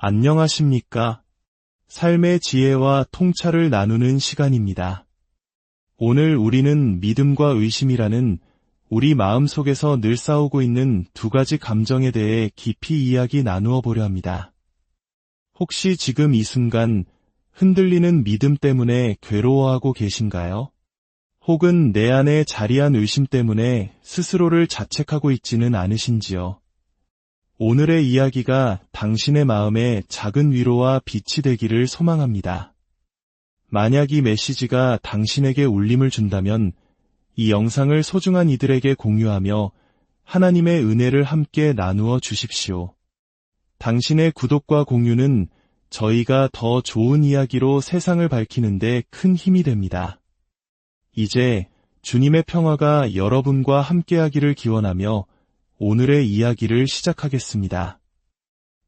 안녕하십니까? 삶의 지혜와 통찰을 나누는 시간입니다. 오늘 우리는 믿음과 의심이라는 우리 마음속에서 늘 싸우고 있는 두 가지 감정에 대해 깊이 이야기 나누어 보려 합니다. 혹시 지금 이 순간 흔들리는 믿음 때문에 괴로워하고 계신가요? 혹은 내 안에 자리한 의심 때문에 스스로를 자책하고 있지는 않으신지요? 오늘의 이야기가 당신의 마음에 작은 위로와 빛이 되기를 소망합니다. 만약 이 메시지가 당신에게 울림을 준다면 이 영상을 소중한 이들에게 공유하며 하나님의 은혜를 함께 나누어 주십시오. 당신의 구독과 공유는 저희가 더 좋은 이야기로 세상을 밝히는데 큰 힘이 됩니다. 이제 주님의 평화가 여러분과 함께하기를 기원하며 오늘의 이야기를 시작하겠습니다.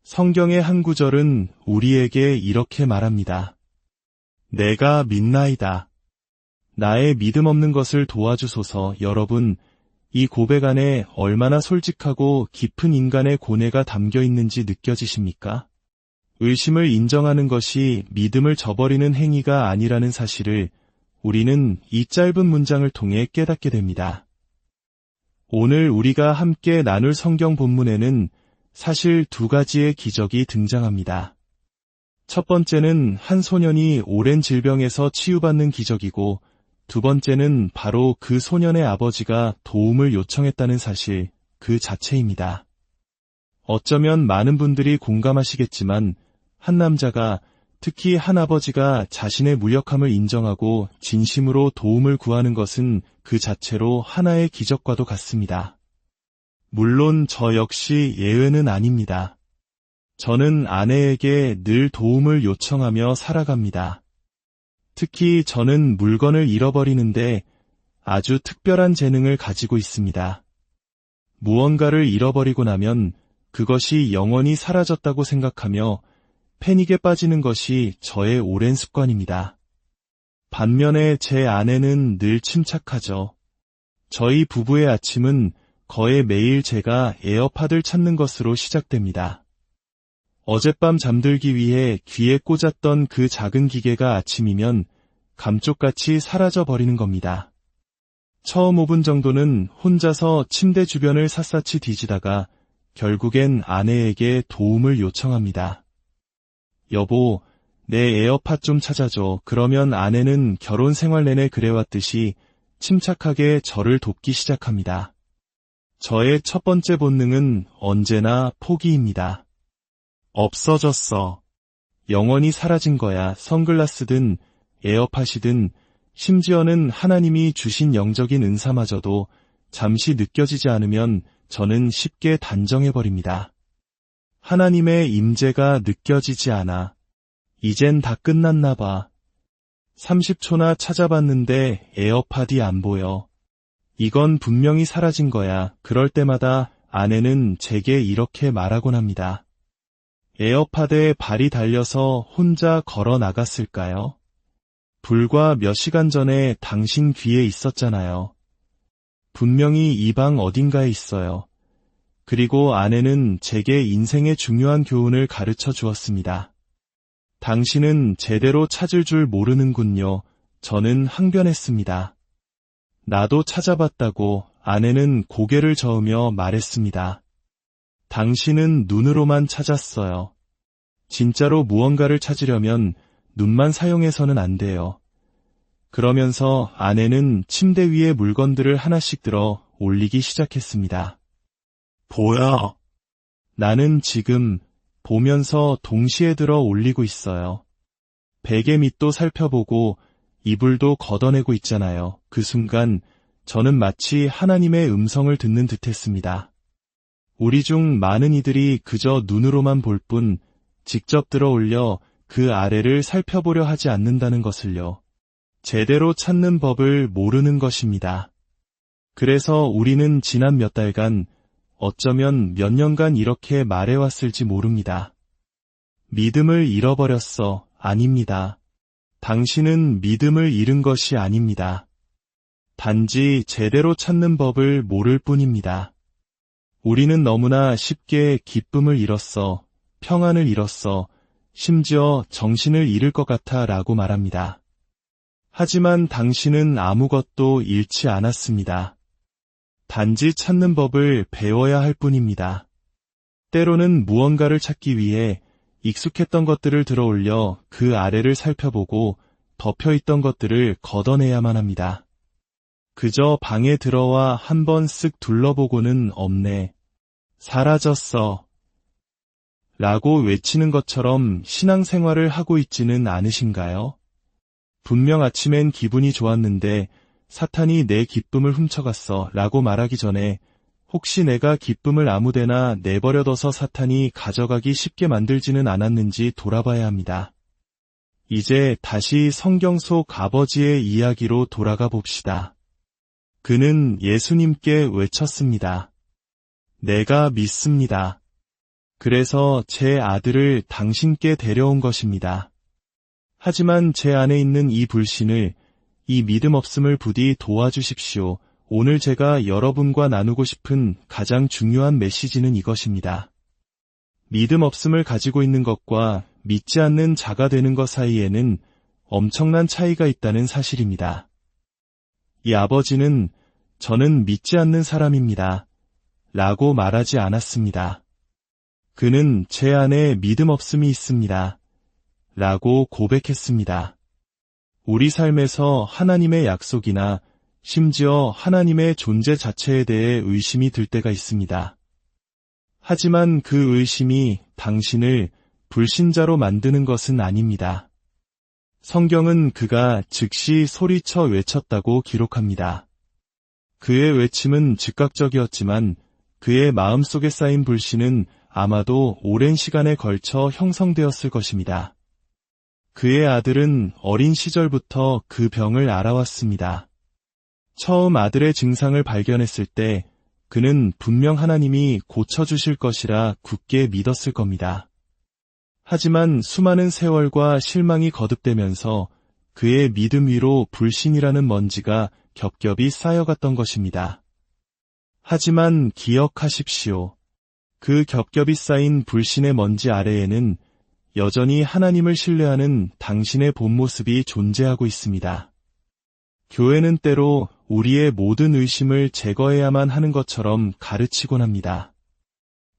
성경의 한 구절은 우리에게 이렇게 말합니다. 내가 믿나이다. 나의 믿음 없는 것을 도와주소서. 여러분, 이 고백 안에 얼마나 솔직하고 깊은 인간의 고뇌가 담겨 있는지 느껴지십니까? 의심을 인정하는 것이 믿음을 저버리는 행위가 아니라는 사실을 우리는 이 짧은 문장을 통해 깨닫게 됩니다. 오늘 우리가 함께 나눌 성경 본문에는 사실 두 가지의 기적이 등장합니다. 첫 번째는 한 소년이 오랜 질병에서 치유받는 기적이고, 두 번째는 바로 그 소년의 아버지가 도움을 요청했다는 사실 그 자체입니다. 어쩌면 많은 분들이 공감하시겠지만 한 남자가, 특히 한 아버지가 자신의 무력함을 인정하고 진심으로 도움을 구하는 것은 그 자체로 하나의 기적과도 같습니다. 물론 저 역시 예외는 아닙니다. 저는 아내에게 늘 도움을 요청하며 살아갑니다. 특히 저는 물건을 잃어버리는데 아주 특별한 재능을 가지고 있습니다. 무언가를 잃어버리고 나면 그것이 영원히 사라졌다고 생각하며 패닉에 빠지는 것이 저의 오랜 습관입니다. 반면에 제 아내는 늘 침착하죠. 저희 부부의 아침은 거의 매일 제가 에어팟을 찾는 것으로 시작됩니다. 어젯밤 잠들기 위해 귀에 꽂았던 그 작은 기계가 아침이면 감쪽같이 사라져버리는 겁니다. 처음 5분 정도는 혼자서 침대 주변을 샅샅이 뒤지다가 결국엔 아내에게 도움을 요청합니다. 여보, 내 에어팟 좀 찾아줘. 그러면 아내는 결혼 생활 내내 그래왔듯이 침착하게 저를 돕기 시작합니다. 저의 첫 번째 본능은 언제나 포기입니다. 없어졌어. 영원히 사라진 거야. 선글라스든 에어팟이든 심지어는 하나님이 주신 영적인 은사마저도 잠시 느껴지지 않으면 저는 쉽게 단정해버립니다. 하나님의 임재가 느껴지지 않아. 이젠 다 끝났나 봐. 30초나 찾아봤는데 에어팟이 안 보여. 이건 분명히 사라진 거야. 그럴 때마다 아내는 제게 이렇게 말하곤 합니다. 에어팟에 발이 달려서 혼자 걸어 나갔을까요? 불과 몇 시간 전에 당신 귀에 있었잖아요. 분명히 이 방 어딘가에 있어요. 그리고 아내는 제게 인생의 중요한 교훈을 가르쳐 주었습니다. 당신은 제대로 찾을 줄 모르는군요. 저는 항변했습니다. 나도 찾아봤다고. 아내는 고개를 저으며 말했습니다. 당신은 눈으로만 찾았어요. 진짜로 무언가를 찾으려면 눈만 사용해서는 안 돼요. 그러면서 아내는 침대 위에 물건들을 하나씩 들어 올리기 시작했습니다. 보여. 나는 지금 보면서 동시에 들어 올리고 있어요. 베개 밑도 살펴보고 이불도 걷어내고 있잖아요. 그 순간 저는 마치 하나님의 음성을 듣는 듯했습니다. 우리 중 많은 이들이 그저 눈으로만 볼 뿐 직접 들어 올려 그 아래를 살펴보려 하지 않는다는 것을요. 제대로 찾는 법을 모르는 것입니다. 그래서 우리는 지난 몇 달간, 어쩌면 몇 년간 이렇게 말해왔을지 모릅니다. 믿음을 잃어버렸어. 아닙니다. 당신은 믿음을 잃은 것이 아닙니다. 단지 제대로 찾는 법을 모를 뿐입니다. 우리는 너무나 쉽게 기쁨을 잃었어. 평안을 잃었어. 심지어 정신을 잃을 것 같아 라고 말합니다. 하지만 당신은 아무것도 잃지 않았습니다. 단지 찾는 법을 배워야 할 뿐입니다. 때로는 무언가를 찾기 위해 익숙했던 것들을 들어올려 그 아래를 살펴보고 덮여있던 것들을 걷어내야만 합니다. 그저 방에 들어와 한번 쓱 둘러보고는 없네. 사라졌어. 라고 외치는 것처럼 신앙생활을 하고 있지는 않으신가요? 분명 아침엔 기분이 좋았는데 사탄이 내 기쁨을 훔쳐갔어 라고 말하기 전에 혹시 내가 기쁨을 아무데나 내버려둬서 사탄이 가져가기 쉽게 만들지는 않았는지 돌아봐야 합니다. 이제 다시 성경 속 아버지의 이야기로 돌아가 봅시다. 그는 예수님께 외쳤습니다. 내가 믿습니다. 그래서 제 아들을 당신께 데려온 것입니다. 하지만 제 안에 있는 이 불신을, 이 믿음 없음을 부디 도와주십시오. 오늘 제가 여러분과 나누고 싶은 가장 중요한 메시지는 이것입니다. 믿음 없음을 가지고 있는 것과 믿지 않는 자가 되는 것 사이에는 엄청난 차이가 있다는 사실입니다. 이 아버지는 저는 믿지 않는 사람입니다. 라고 말하지 않았습니다. 그는 제 안에 믿음 없음이 있습니다. 라고 고백했습니다. 우리 삶에서 하나님의 약속이나 심지어 하나님의 존재 자체에 대해 의심이 들 때가 있습니다. 하지만 그 의심이 당신을 불신자로 만드는 것은 아닙니다. 성경은 그가 즉시 소리쳐 외쳤다고 기록합니다. 그의 외침은 즉각적이었지만 그의 마음속에 쌓인 불신은 아마도 오랜 시간에 걸쳐 형성되었을 것입니다. 그의 아들은 어린 시절부터 그 병을 알아왔습니다. 처음 아들의 증상을 발견했을 때 그는 분명 하나님이 고쳐주실 것이라 굳게 믿었을 겁니다. 하지만 수많은 세월과 실망이 거듭되면서 그의 믿음 위로 불신이라는 먼지가 겹겹이 쌓여갔던 것입니다. 하지만 기억하십시오. 그 겹겹이 쌓인 불신의 먼지 아래에는 여전히 하나님을 신뢰하는 당신의 본 모습이 존재하고 있습니다. 교회는 때로 우리의 모든 의심을 제거해야만 하는 것처럼 가르치곤 합니다.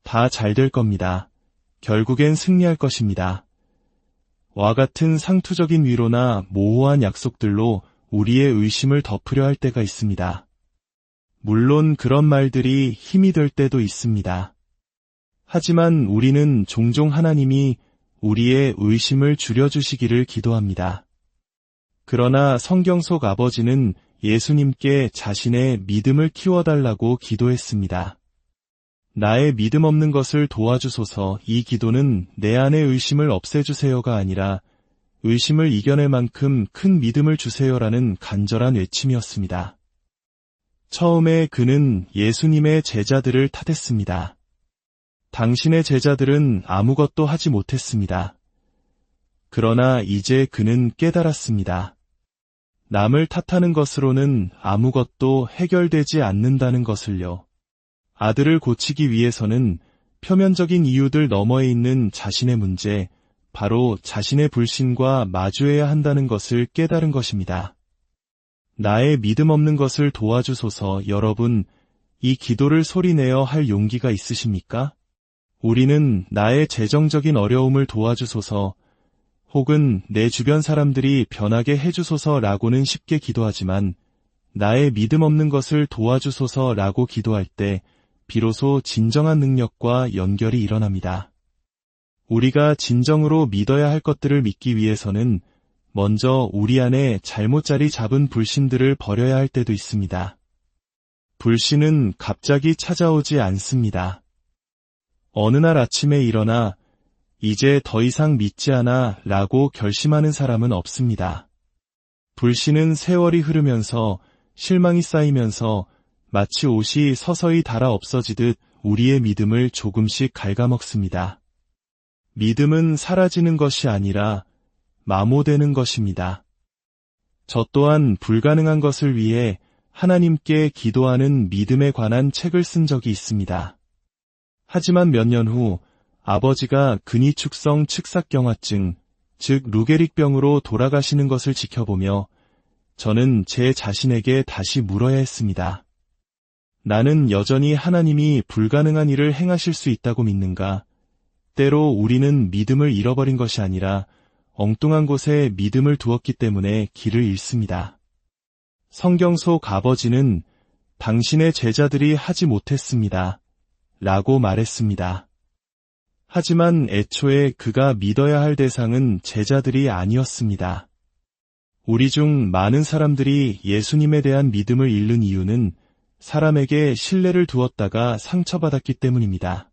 다 잘 될 겁니다. 결국엔 승리할 것입니다. 와 같은 상투적인 위로나 모호한 약속들로 우리의 의심을 덮으려 할 때가 있습니다. 물론 그런 말들이 힘이 될 때도 있습니다. 하지만 우리는 종종 하나님이 우리의 의심을 줄여주시기를 기도합니다. 그러나 성경 속 아버지는 예수님께 자신의 믿음을 키워달라고 기도했습니다. 나의 믿음 없는 것을 도와주소서. 이 기도는 내 안의 의심을 없애주세요가 아니라 의심을 이겨낼 만큼 큰 믿음을 주세요라는 간절한 외침이었습니다. 처음에 그는 예수님의 제자들을 탓했습니다. 당신의 제자들은 아무것도 하지 못했습니다. 그러나 이제 그는 깨달았습니다. 남을 탓하는 것으로는 아무것도 해결되지 않는다는 것을요. 아들을 고치기 위해서는 표면적인 이유들 너머에 있는 자신의 문제, 바로 자신의 불신과 마주해야 한다는 것을 깨달은 것입니다. 나의 믿음 없는 것을 도와주소서. 여러분, 이 기도를 소리내어 할 용기가 있으십니까? 우리는 나의 재정적인 어려움을 도와주소서, 혹은 내 주변 사람들이 변하게 해주소서라고는 쉽게 기도하지만 나의 믿음 없는 것을 도와주소서라고 기도할 때 비로소 진정한 능력과 연결이 일어납니다. 우리가 진정으로 믿어야 할 것들을 믿기 위해서는 먼저 우리 안에 잘못 자리 잡은 불신들을 버려야 할 때도 있습니다. 불신은 갑자기 찾아오지 않습니다. 어느 날 아침에 일어나 이제 더 이상 믿지 않아 라고 결심하는 사람은 없습니다. 불신은 세월이 흐르면서 실망이 쌓이면서 마치 옷이 서서히 닳아 없어지듯 우리의 믿음을 조금씩 갉아먹습니다. 믿음은 사라지는 것이 아니라 마모되는 것입니다. 저 또한 불가능한 것을 위해 하나님께 기도하는 믿음에 관한 책을 쓴 적이 있습니다. 하지만 몇 년 후 아버지가 근위축성 측삭경화증, 즉 루게릭병으로 돌아가시는 것을 지켜보며 저는 제 자신에게 다시 물어야 했습니다. 나는 여전히 하나님이 불가능한 일을 행하실 수 있다고 믿는가? 때로 우리는 믿음을 잃어버린 것이 아니라 엉뚱한 곳에 믿음을 두었기 때문에 길을 잃습니다. 성경 속 아버지는 당신의 제자들이 하지 못했습니다. 라고 말했습니다. 하지만 애초에 그가 믿어야 할 대상은 제자들이 아니었습니다. 우리 중 많은 사람들이 예수님에 대한 믿음을 잃는 이유는 사람에게 신뢰를 두었다가 상처받았기 때문입니다.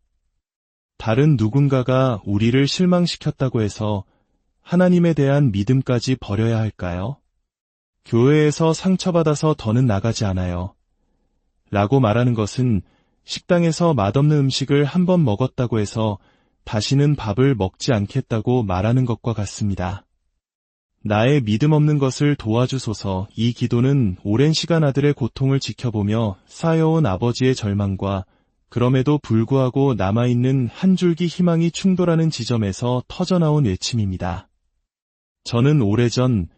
다른 누군가가 우리를 실망시켰다고 해서 하나님에 대한 믿음까지 버려야 할까요? 교회에서 상처받아서 더는 나가지 않아요. 라고 말하는 것은 식당에서 맛없는 음식을 한 번 먹었다고 해서 다시는 밥을 먹지 않겠다고 말하는 것과 같습니다. 나의 믿음 없는 것을 도와주소서. 이 기도는 오랜 시간 아들의 고통을 지켜보며 쌓여온 아버지의 절망과 그럼에도 불구하고 남아있는 한 줄기 희망이 충돌하는 지점에서 터져나온 외침입니다. 저는 오래전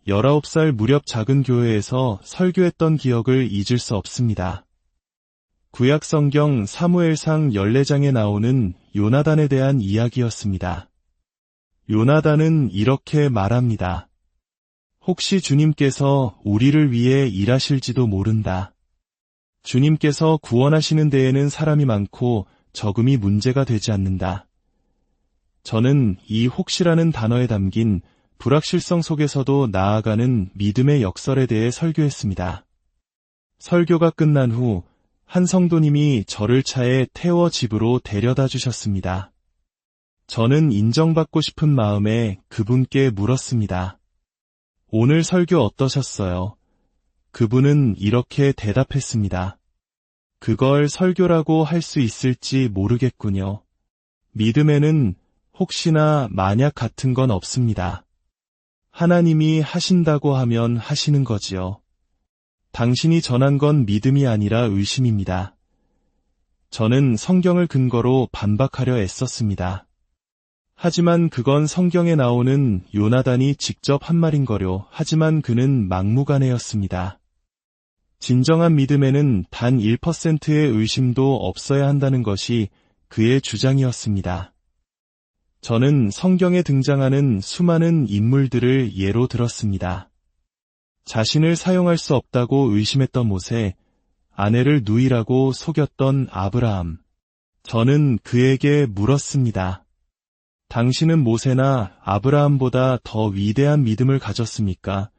19살 무렵 작은 교회에서 설교했던 기억을 잊을 수 없습니다. 구약성경 사무엘상 14장에 나오는 요나단에 대한 이야기였습니다. 요나단은 이렇게 말합니다. 혹시 주님께서 우리를 위해 일하실지도 모른다. 주님께서 구원하시는 데에는 사람이 많고 적음이 문제가 되지 않는다. 저는 이 혹시라는 단어에 담긴 불확실성 속에서도 나아가는 믿음의 역설에 대해 설교했습니다. 설교가 끝난 후 한 성도님이 저를 차에 태워 집으로 데려다 주셨습니다. 저는 인정받고 싶은 마음에 그분께 물었습니다. 오늘 설교 어떠셨어요? 그분은 이렇게 대답했습니다. 그걸 설교라고 할 수 있을지 모르겠군요. 믿음에는 혹시나 만약 같은 건 없습니다. 하나님이 하신다고 하면 하시는 거지요. 당신이 전한 건 믿음이 아니라 의심입니다. 저는 성경을 근거로 반박하려 애썼습니다. 하지만 그건 성경에 나오는 요나단이 직접 한 말인거려. 하지만 그는 막무가내였습니다. 진정한 믿음에는 단 1%의 의심도 없어야 한다는 것이 그의 주장이었습니다. 저는 성경에 등장하는 수많은 인물들을 예로 들었습니다. 자신을 사용할 수 없다고 의심했던 모세, 아내를 누이라고 속였던 아브라함. 저는 그에게 물었습니다. 당신은 모세나 아브라함보다 더 위대한 믿음을 가졌습니까?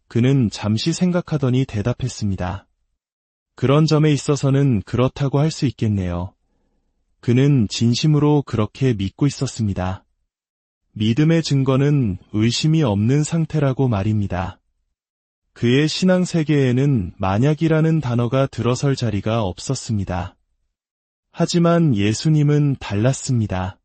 그는 잠시 생각하더니 대답했습니다. 그런 점에 있어서는 그렇다고 할 수 있겠네요. 그는 진심으로 그렇게 믿고 있었습니다. 믿음의 증거는 의심이 없는 상태라고 말입니다. 그의 신앙 세계에는 만약이라는 단어가 들어설 자리가 없었습니다. 하지만 예수님은 달랐습니다.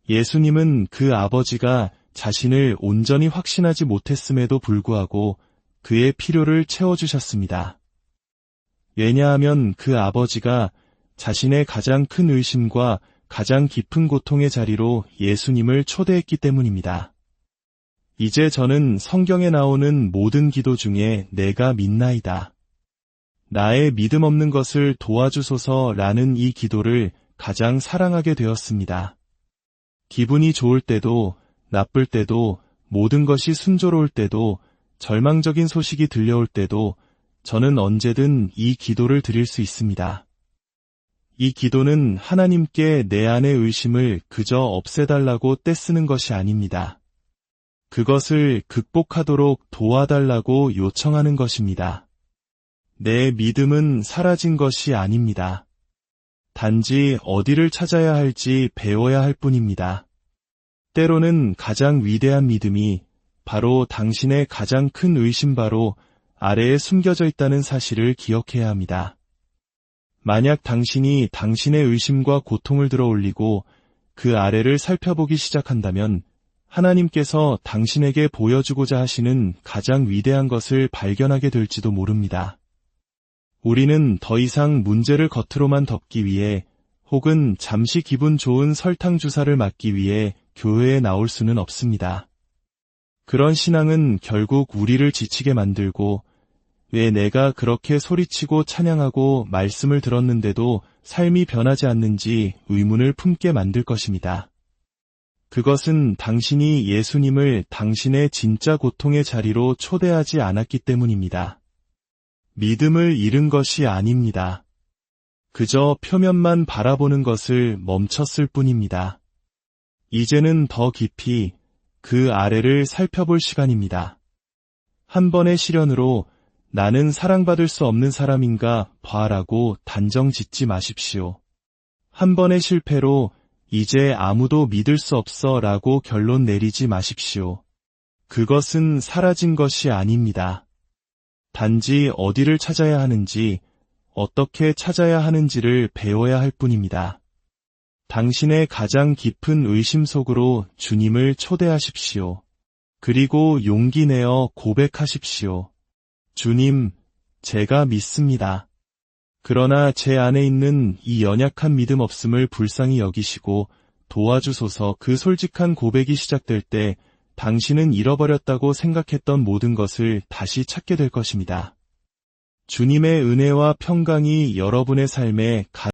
예수님은 그 아버지가 자신을 온전히 확신하지 못했음에도 불구하고 그의 필요를 채워주셨습니다. 왜냐하면 그 아버지가 자신의 가장 큰 의심과 가장 깊은 고통의 자리로 예수님을 초대했기 때문입니다. 이제 저는 성경에 나오는 모든 기도 중에 내가 믿나이다. 나의 믿음 없는 것을 도와주소서라는 이 기도를 가장 사랑하게 되었습니다. 기분이 좋을 때도, 나쁠 때도, 모든 것이 순조로울 때도, 절망적인 소식이 들려올 때도 저는 언제든 이 기도를 드릴 수 있습니다. 이 기도는 하나님께 내 안의 의심을 그저 없애달라고 떼쓰는 것이 아닙니다. 그것을 극복하도록 도와달라고 요청하는 것입니다. 내 믿음은 사라진 것이 아닙니다. 단지 어디를 찾아야 할지 배워야 할 뿐입니다. 때로는 가장 위대한 믿음이 바로 당신의 가장 큰 의심 바로 아래에 숨겨져 있다는 사실을 기억해야 합니다. 만약 당신이 당신의 의심과 고통을 들어 올리고 그 아래를 살펴보기 시작한다면 하나님께서 당신에게 보여주고자 하시는 가장 위대한 것을 발견하게 될지도 모릅니다. 우리는 더 이상 문제를 겉으로만 덮기 위해 혹은 잠시 기분 좋은 설탕 주사를 맞기 위해 교회에 나올 수는 없습니다. 그런 신앙은 결국 우리를 지치게 만들고 왜 내가 그렇게 소리치고 찬양하고 말씀을 들었는데도 삶이 변하지 않는지 의문을 품게 만들 것입니다. 그것은 당신이 예수님을 당신의 진짜 고통의 자리로 초대하지 않았기 때문입니다. 믿음을 잃은 것이 아닙니다. 그저 표면만 바라보는 것을 멈췄을 뿐입니다. 이제는 더 깊이 그 아래를 살펴볼 시간입니다. 한 번의 시련으로 나는 사랑받을 수 없는 사람인가 봐라고 단정 짓지 마십시오. 한 번의 실패로 이제 아무도 믿을 수 없어 라고 결론 내리지 마십시오. 그것은 사라진 것이 아닙니다. 단지 어디를 찾아야 하는지, 어떻게 찾아야 하는지를 배워야 할 뿐입니다. 당신의 가장 깊은 의심 속으로 주님을 초대하십시오. 그리고 용기 내어 고백하십시오. 주님, 제가 믿습니다. 그러나 제 안에 있는 이 연약한 믿음 없음을 불쌍히 여기시고 도와주소서. 그 솔직한 고백이 시작될 때 당신은 잃어버렸다고 생각했던 모든 것을 다시 찾게 될 것입니다. 주님의 은혜와 평강이 여러분의 삶에